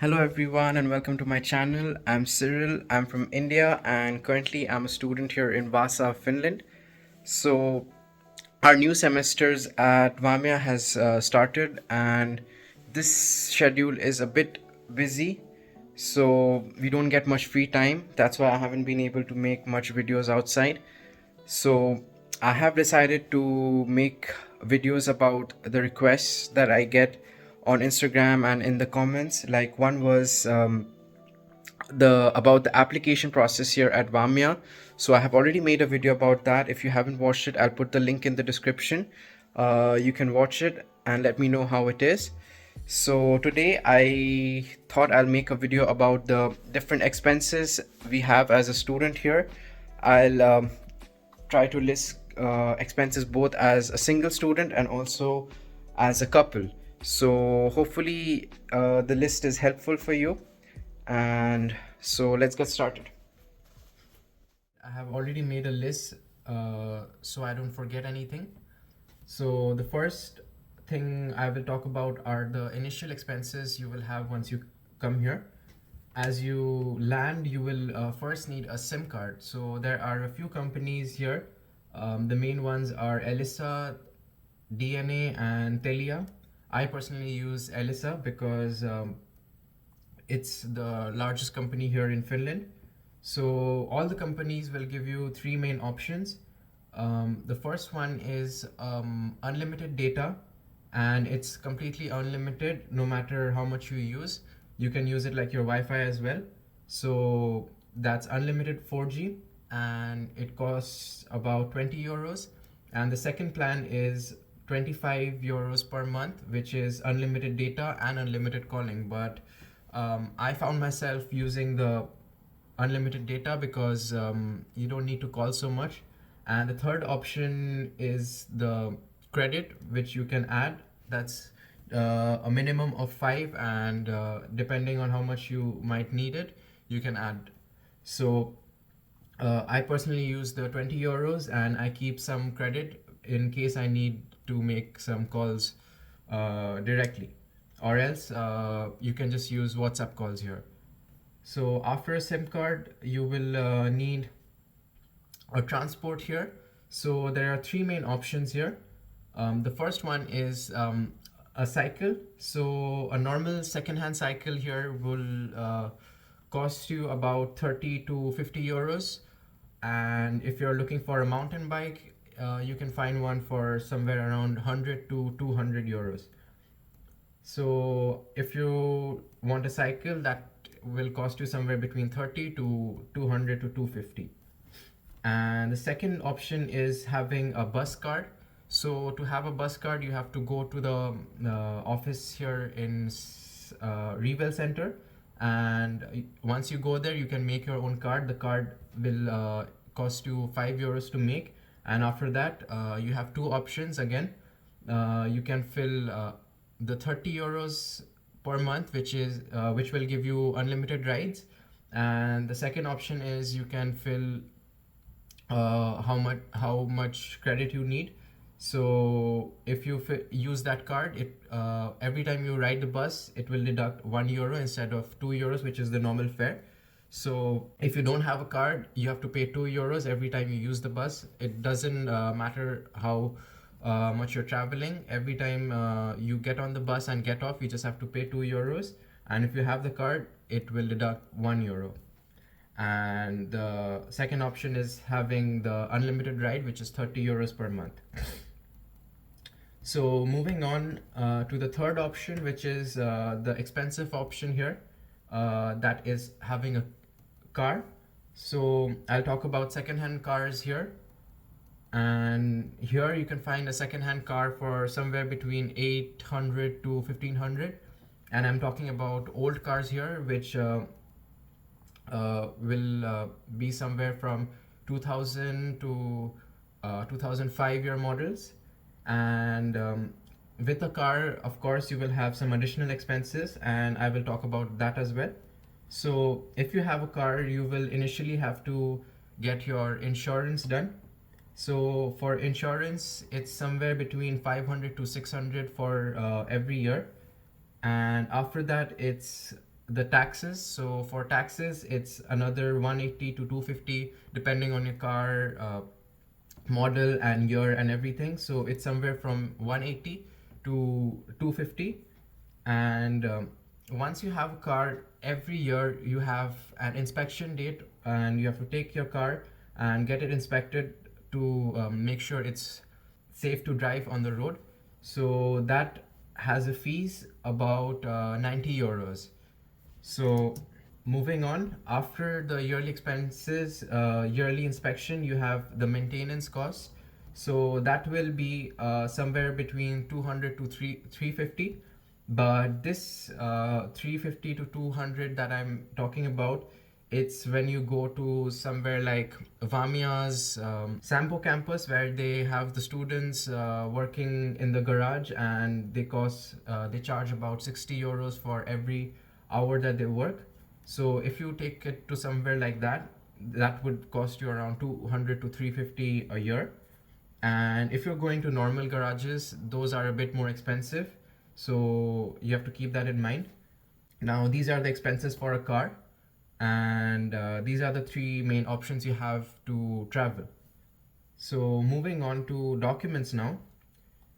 Hello everyone and welcome to my channel. I'm Cyril. I'm from India and currently I'm a student here in Vaasa, Finland. So our new semesters at Vamia has started and this schedule is a bit busy. So we don't get much free time. That's why I haven't been able to make much videos outside. So I have decided to make videos about the requests that I get on Instagram and in the comments. Like one was the about the application process here at Vamia. So I have already made a video about that. If you haven't watched it, I'll put the link in the description. You can watch it and let me know how it is. So today I thought I'll make a video about the different expenses we have as a student here. I'll try to list expenses both as a single student and also as a couple. So hopefully the list is helpful for you. And so let's get started. I have already made a list so I don't forget anything. So the first thing I will talk about are the initial expenses you will have once you come here. As you land, you will first need a SIM card. So there are a few companies here. The main ones are Elisa, DNA, and Telia. I personally use Elisa because it's the largest company here in Finland. So all the companies will give you three main options. The first one is unlimited data, and it's completely unlimited no matter how much you use. You can use it like your Wi-Fi as well. So that's unlimited 4G and it costs about 20 euros. And the second plan is 25 euros per month, which is unlimited data and unlimited calling. But I found myself using the unlimited data because you don't need to call so much. And the third option is the credit, which you can add. That's a minimum of 5, and depending on how much you might need it, you can add. So I personally use the 20 euros and I keep some credit in case I need to make some calls directly, or else you can just use WhatsApp calls here. So after a SIM card, you will need a transport here. So there are three main options here. The first one is a cycle. So a normal second-hand cycle here will cost you about 30 to 50 euros. And if you're looking for a mountain bike, you can find one for somewhere around 100 to 200 euros. So if you want a cycle, that will cost you somewhere between 30 to 200 to 250. And the second option is having a bus card. So to have a bus card, you have to go to the office here in Revel Center. And once you go there, you can make your own card. The card will cost you 5 euros to make. And after that, you have two options again. You can fill the 30 euros per month, which will give you unlimited rides. And the second option is you can fill how much credit you need. So if you use that card, it every time you ride the bus, it will deduct 1 euro instead of 2 euros, which is the normal fare. So if you don't have a card, you have to pay 2 euros every time you use the bus. It doesn't matter how much you're traveling. Every time you get on the bus and get off, you just have to pay 2 euros. And if you have the card, it will deduct 1 euro. And the second option is having the unlimited ride, which is 30 euros per month. So moving on to the third option, which is the expensive option here, that is having a car. So I'll talk about second-hand cars here. And here you can find a second-hand car for somewhere between 800 to 1500. And I'm talking about old cars here, which will be somewhere from 2000 to 2005 year models. And with a car, of course, you will have some additional expenses, and I will talk about that as well. So if you have a car, you will initially have to get your insurance done. So for insurance, it's somewhere between 500 to 600 for every year. And after that, it's the taxes. So for taxes, it's another 180 to 250 depending on your car model and year and everything. So it's somewhere from 180 to 250. And once you have a car, every year you have an inspection date, and you have to take your car and get it inspected to make sure it's safe to drive on the road. So that has a fees about 90 euros. So moving on, after the yearly expenses, yearly inspection, you have the maintenance costs. So that will be somewhere between 200 to 350. But this 350 to 200 that I'm talking about, it's when you go to somewhere like Vamia's Sampo campus, where they have the students working in the garage, and they charge about 60 euros for every hour that they work. So if you take it to somewhere like that, that would cost you around 200 to 350 a year. And if you're going to normal garages, those are a bit more expensive. So you have to keep that in mind. Now, these are the expenses for a car, and these are the three main options you have to travel. So moving on to documents now.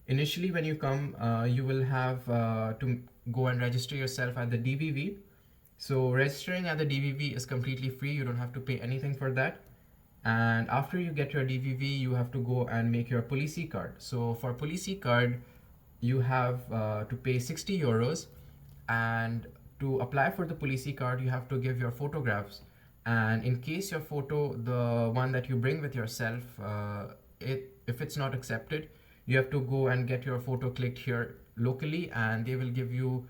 Initially, when you come, you will have to go and register yourself at the DVV. So registering at the DVV is completely free. You don't have to pay anything for that. And after you get your DVV, you have to go and make your police card. So for police card, you have to pay 60 euros. And to apply for the police card, you have to give your photographs. And in case your photo, the one that you bring with yourself, if it's not accepted, you have to go and get your photo clicked here locally, and they will give you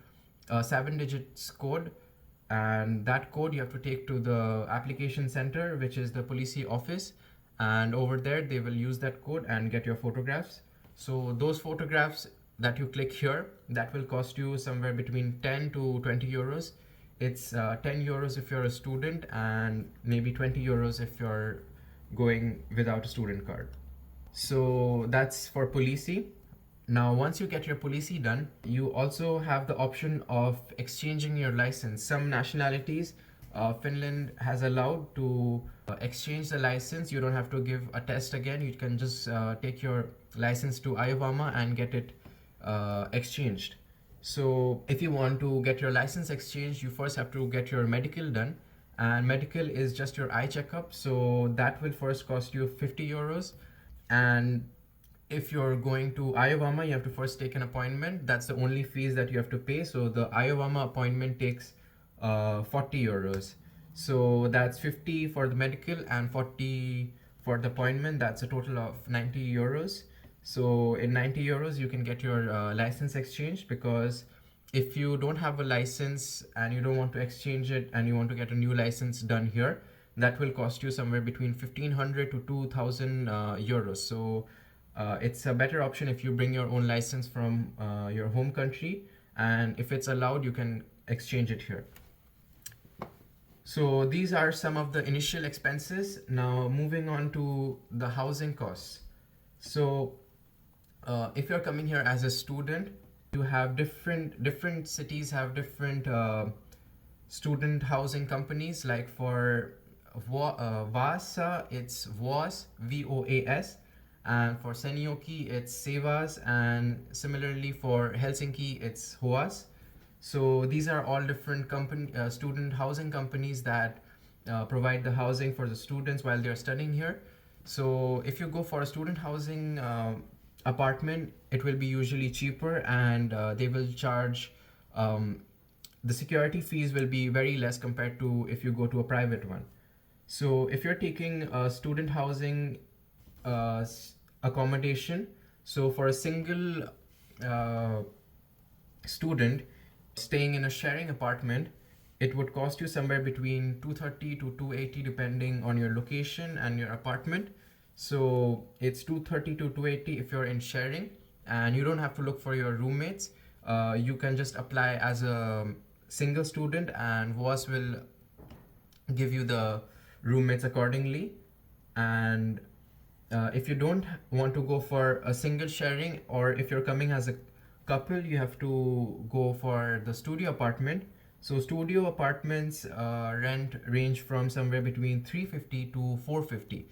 a 7 digits code. And that code you have to take to the application center, which is the police office, and over there they will use that code and get your photographs. So those photographs that you click here, that will cost you somewhere between 10 to 20 euros. It's 10 euros if you're a student, and maybe 20 euros if you're going without a student card. So that's for policy. Now, once you get your police done, you also have the option of exchanging your license. Some nationalities, Finland has allowed to exchange the license. You don't have to give a test again. You can just take your license to Vamia and get it exchanged. So if you want to get your license exchanged, you first have to get your medical done. And medical is just your eye checkup. So that will first cost you 50 euros. And if you're going to Vamia, you have to first take an appointment. That's the only fees that you have to pay. So the Vamia appointment takes 40 euros. So that's 50 for the medical and 40 for the appointment. That's a total of 90 euros. So in 90 euros, you can get your license exchanged, because if you don't have a license and you don't want to exchange it and you want to get a new license done here, that will cost you somewhere between 1500 to 2000 euros. So it's a better option if you bring your own license from your home country, and if it's allowed, you can exchange it here. So these are some of the initial expenses. Now moving on to the housing costs. So if you're coming here as a student, you have different cities have different student housing companies. Like for Vaasa, it's VOAS, VOAS, and for Seinäjoki, it's Sevas, and similarly for Helsinki, it's HOAS. So these are all different student housing companies that provide the housing for the students while they're studying here. So if you go for a student housing apartment, it will be usually cheaper, and they will charge the security fees will be very less compared to if you go to a private one. So if you're taking a student housing accommodation, so for a single student staying in a sharing apartment, it would cost you somewhere between 230 to 280 depending on your location and your apartment. So it's 230 to 280 if you're in sharing, and you don't have to look for your roommates. You can just apply as a single student, and VOAS will give you the roommates accordingly. And if you don't want to go for a single sharing, or if you're coming as a couple, you have to go for the studio apartment. So studio apartments rent range from somewhere between 350 to 450,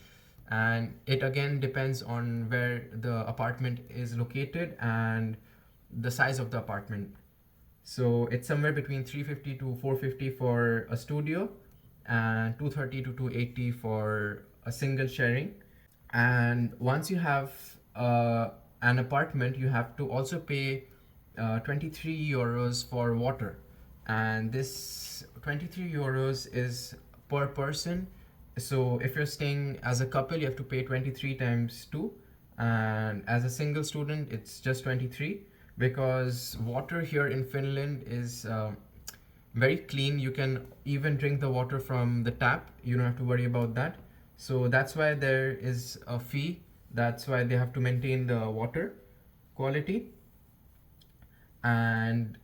and it again depends on where the apartment is located and the size of the apartment. So it's somewhere between 350 to 450 for a studio and 230 to 280 for a single sharing. And once you have an apartment, you have to also pay 23 euros for water. And this 23 euros is per person. So if you're staying as a couple, you have to pay 23 times 2. And as a single student, it's just 23, because water here in Finland is very clean. You can even drink the water from the tap. You don't have to worry about that. So that's why there is a fee. That's why they have to maintain the water quality. And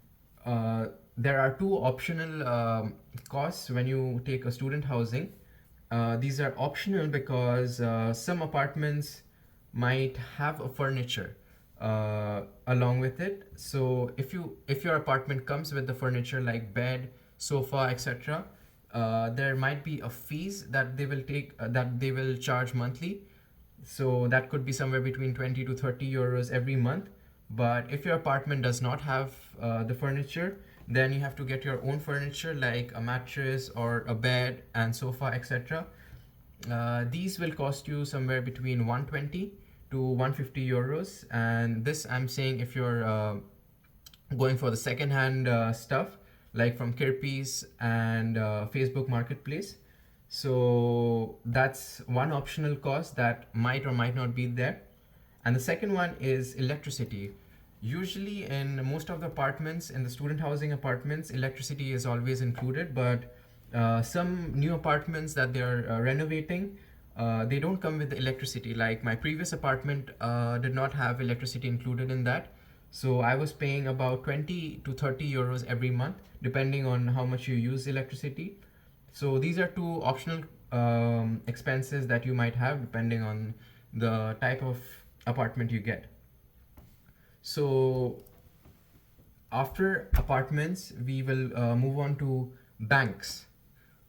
there are two optional costs when you take a student housing. These are optional because some apartments might have a furniture along with it. So if your apartment comes with the furniture like bed, sofa, etc., there might be a fees that they will take that they will charge monthly. So that could be somewhere between 20 to 30 euros every month. But if your apartment does not have the furniture, then you have to get your own furniture like a mattress or a bed and sofa, etc. These will cost you somewhere between 120 to 150 euros. And this I'm saying if you're going for the second hand stuff like from Kirpies and Facebook Marketplace. So that's one optional cost that might or might not be there. And the second one is electricity. Usually in most of the apartments, in the student housing apartments, electricity is always included, but some new apartments that they're renovating, they don't come with the electricity. Like my previous apartment did not have electricity included in that. So I was paying about 20 to 30 euros every month, depending on how much you use electricity. So these are two optional expenses that you might have depending on the type of apartment you get. So after apartments, we will move on to banks.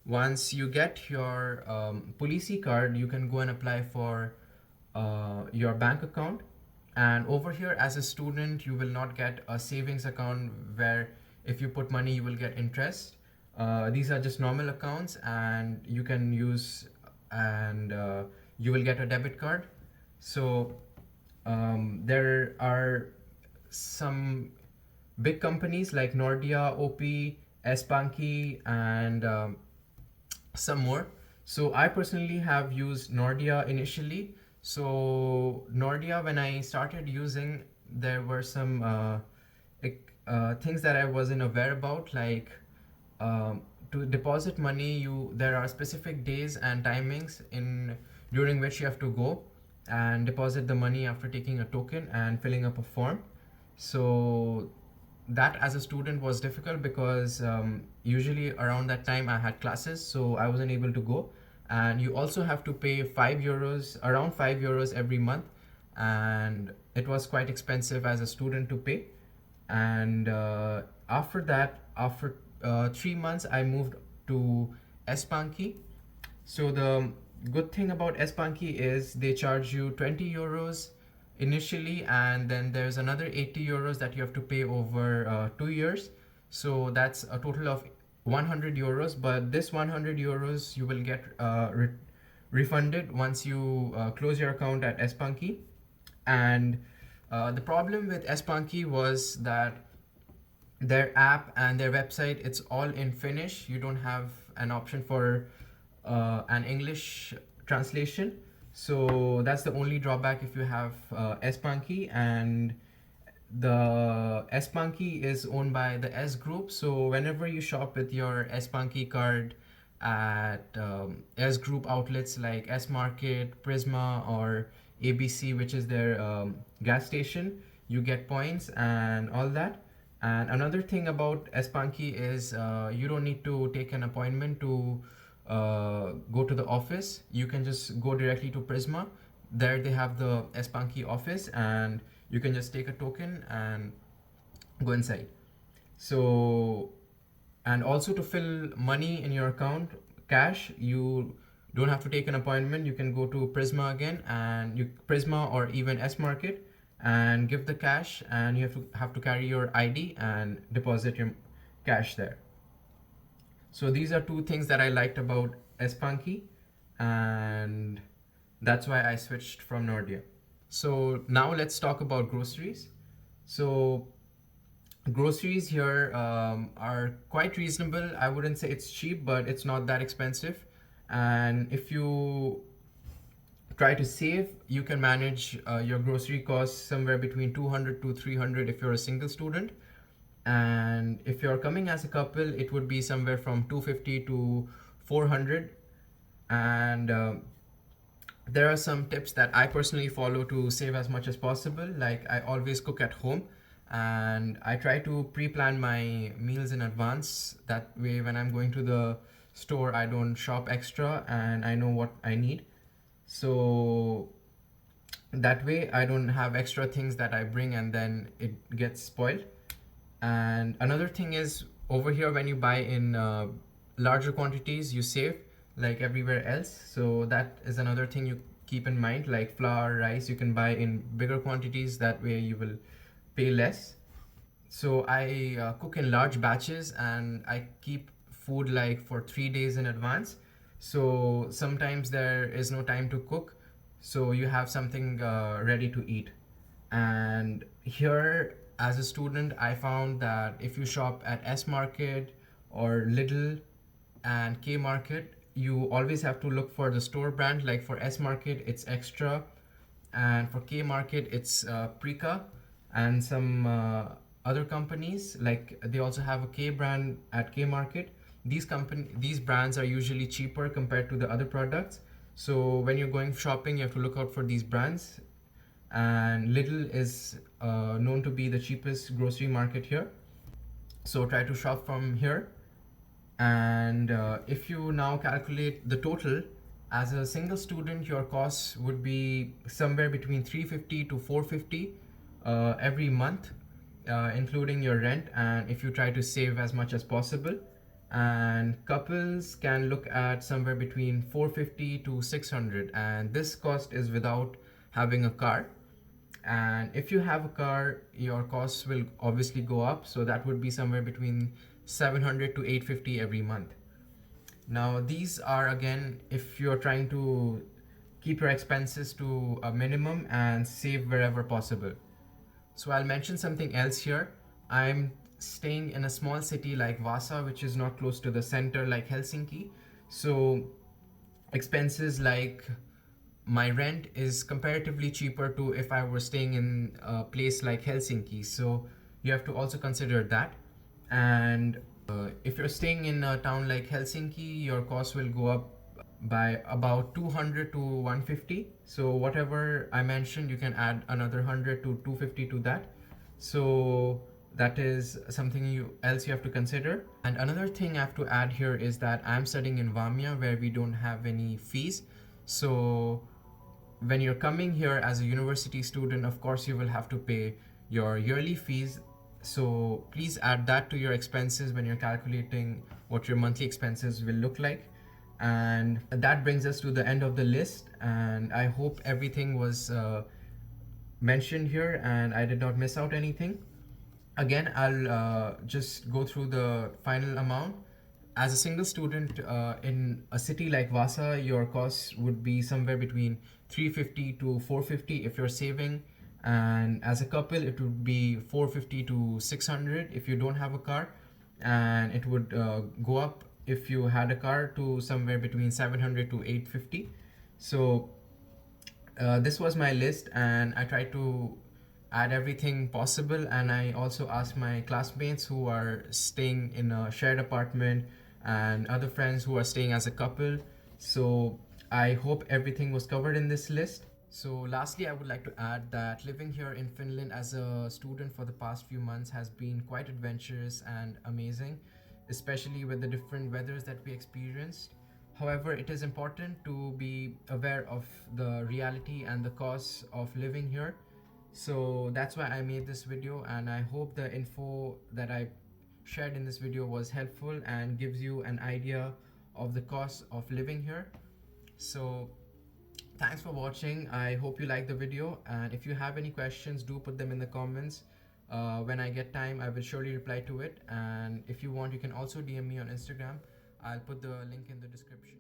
Once you get your policy card, you can go and apply for your bank account. And over here, as a student, you will not get a savings account where if you put money, you will get interest. These are just normal accounts, and you can use, and you will get a debit card. So there are some big companies like Nordea, OP, s-pankki, and some more. So I personally have used Nordea initially. So Nordea, when I started using, there were some things that I wasn't aware about, like to deposit money, there are specific days and timings in during which you have to go and deposit the money after taking a token and filling up a form. So that as a student was difficult because usually around that time I had classes, so I wasn't able to go. And you also have to pay 5 euros, around 5 euros every month, and it was quite expensive as a student to pay. And after that, after 3 months, I moved to s-pankki. So the good thing about s-pankki is they charge you 20 euros initially, and then there's another 80 euros that you have to pay over 2 years. So that's a total of 100 euros. But this 100 euros you will get refunded once you close your account at s-pankki. And the problem with s-pankki was that their app and their website, it's all in Finnish. You don't have an option for an English translation. So that's the only drawback if you have s-pankki. And the s-pankki is owned by the S Group. So whenever you shop with your s-pankki card at S Group outlets like S Market, Prisma, or ABC, which is their gas station, you get points and all that. And another thing about s-pankki is you don't need to take an appointment to go to the office. You can just go directly to Prisma. There they have the s-pankki office, and you can just take a token and go inside. So, And also, to fill money in your account, cash, you don't have to take an appointment. You can go to Prisma again, and you Prisma or even S Market, and give the cash, and you have to carry your ID and deposit your cash there. So these are two things that I liked about s-pankki, and that's why I switched from Nordea. So now let's talk about groceries. So groceries here are quite reasonable. I wouldn't say it's cheap, but it's not that expensive. And if you try to save, you can manage your grocery costs somewhere between 200 to 300 if you're a single student. And if you're coming as a couple, it would be somewhere from 250 to 400. And there are some tips that I personally follow to save as much as possible. Like, I always cook at home, and I try to pre-plan my meals in advance. That way, when I'm going to the store, I don't shop extra and I know what I need. So that way I don't have extra things that I bring and then it gets spoiled. And another thing is, over here, when you buy in larger quantities, you save like everywhere else. So that is another thing you keep in mind. Like flour, rice, you can buy in bigger quantities. That way you will pay less. So I cook in large batches, and I keep food like for 3 days in advance. So sometimes there is no time to cook, so you have something ready to eat. And here, as a student, I found that if you shop at S Market or Lidl and K Market, you always have to look for the store brand. Like for S Market, it's Extra, and for K Market, it's Prika, and some other companies. Like they also have a K brand at K Market. These brands are usually cheaper compared to the other products. So when you're going shopping, you have to look out for these brands. And Lidl is known to be the cheapest grocery market here. So try to shop from here. And if you now calculate the total, as a single student, your costs would be somewhere between 350 to 450 every month, including your rent, and if you try to save as much as possible. And couples can look at somewhere between 450 to 600, and this cost is without having a car. And if you have a car, your costs will obviously go up, so that would be somewhere between 700 to 850 every month. Now these are, again, if you're trying to keep your expenses to a minimum and save wherever possible. So I'll mention something else here. I'm staying in a small city like Vaasa, which is not close to the center like Helsinki. So expenses like my rent is comparatively cheaper to if I were staying in a place like Helsinki. So you have to also consider that. And if you're staying in a town like Helsinki, your cost will go up by about 200 to 150. So whatever I mentioned, you can add another 100 to 250 to that. So that is something else you have to consider. And another thing I have to add here is that I'm studying in Vamia, where we don't have any fees. So when you're coming here as a university student, of course you will have to pay your yearly fees. So please add that to your expenses when you're calculating what your monthly expenses will look like. And that brings us to the end of the list, and I hope everything was mentioned here and I did not miss out anything. Again, I'll just go through the final amount. As a single student in a city like Vaasa, your costs would be somewhere between 350 to 450 if you're saving. And as a couple, it would be 450 to 600 if you don't have a car. And it would go up if you had a car to somewhere between 700 to 850. So this was my list, and I tried to add everything possible. And I also asked my classmates who are staying in a shared apartment and other friends who are staying as a couple. So I hope everything was covered in this list. So lastly, I would like to add that living here in Finland as a student for the past few months has been quite adventurous and amazing, especially with the different weathers that we experienced. However, it is important to be aware of the reality and the costs of living here. So that's why I made this video, and I hope the info that I shared in this video was helpful and gives you an idea of the cost of living here. So thanks for watching. I hope you liked the video, and if you have any questions, do put them in the comments. When I get time, I will surely reply to it. And if you want, you can also DM me on Instagram. I'll put the link in the description.